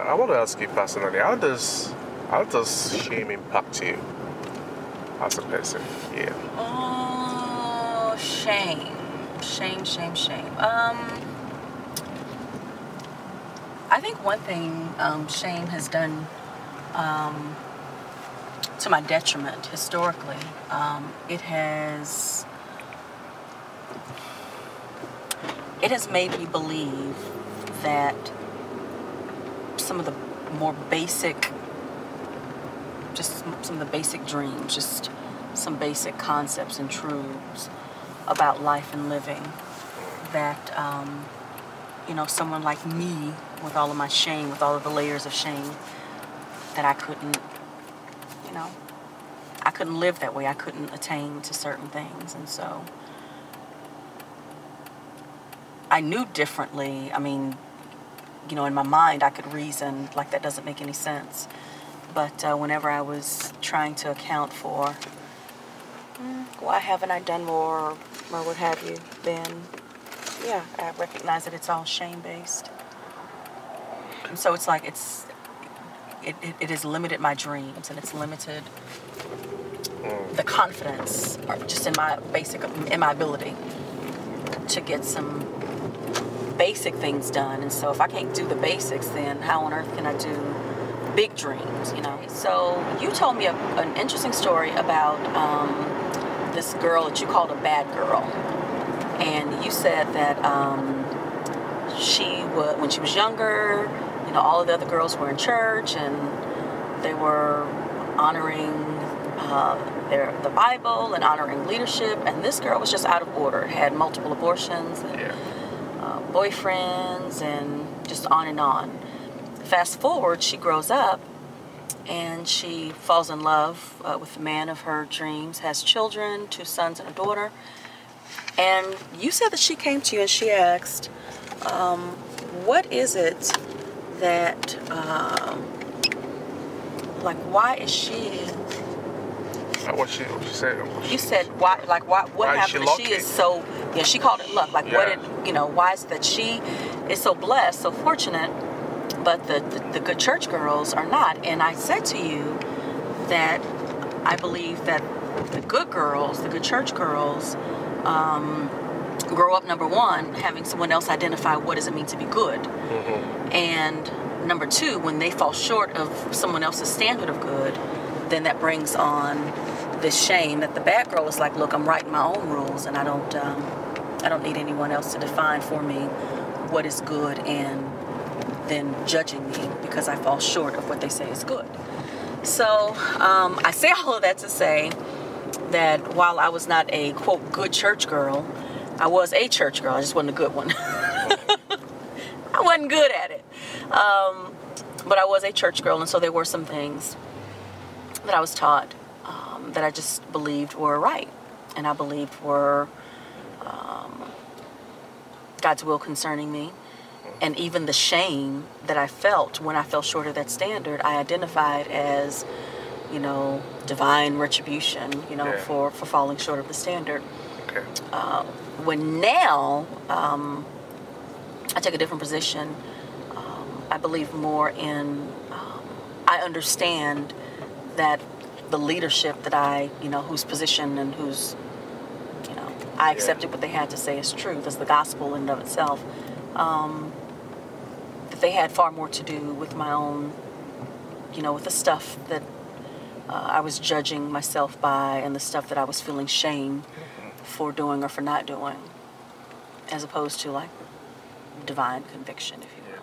I want to ask you personally, how does shame impact you as a person? Yeah. Oh, shame. Shame. I think one thing shame has done to my detriment historically, it has made me believe that some of the more basic, just some of the basic dreams, just some basic concepts and truths about life and living, that someone like me, with all of my shame, with all of the layers of shame, that I couldn't live that way. I couldn't attain to certain things. And so I knew differently. I mean, in my mind, I could reason like that doesn't make any sense. But whenever I was trying to account for why haven't I done more or what have you, then, yeah, I recognize that it's all shame-based. And so it's like it has limited my dreams, and it's limited the confidence just in my ability to get some basic things done. And so if I can't do the basics, then how on earth can I do big dreams, So you told me an interesting story about this girl that you called a bad girl. And you said that when she was younger, all of the other girls were in church and they were honoring the Bible and honoring leadership, and this girl was just out of order, had multiple abortions and boyfriends and just on and on. Fast forward, she grows up and she falls in love with the man of her dreams, has children, 2 sons and a daughter. And you said that she came to you and she asked, what is it that, why is she... What she said? You said, what happened that she is so... Yeah, she called it luck. Why is it that she is so blessed, so fortunate, but the good church girls are not? And I said to you that I believe that the good girls, the good church girls, grow up, number one, having someone else identify what does it mean to be good. Mm-hmm. And number two, when they fall short of someone else's standard of good, then that brings on this shame that the bad girl is like, look, I'm writing my own rules, and I don't need anyone else to define for me what is good and then judging me because I fall short of what they say is good. So I say all of that to say that while I was not a, quote, good church girl, I was a church girl. I just wasn't a good one. I wasn't good at it. But I was a church girl, and so there were some things that I was taught that I just believed were right, and I believed were God's will concerning me. And even the shame that I felt when I fell short of that standard, I identified as, divine retribution, for falling short of the standard. Okay. When now I take a different position, I believe more in, I understand that the leadership that whose position and whose, I accepted what they had to say as truth, as the gospel in and of itself, that they had far more to do with my own, with the stuff that I was judging myself by and the stuff that I was feeling shame for doing or for not doing, as opposed to like divine conviction, if you will.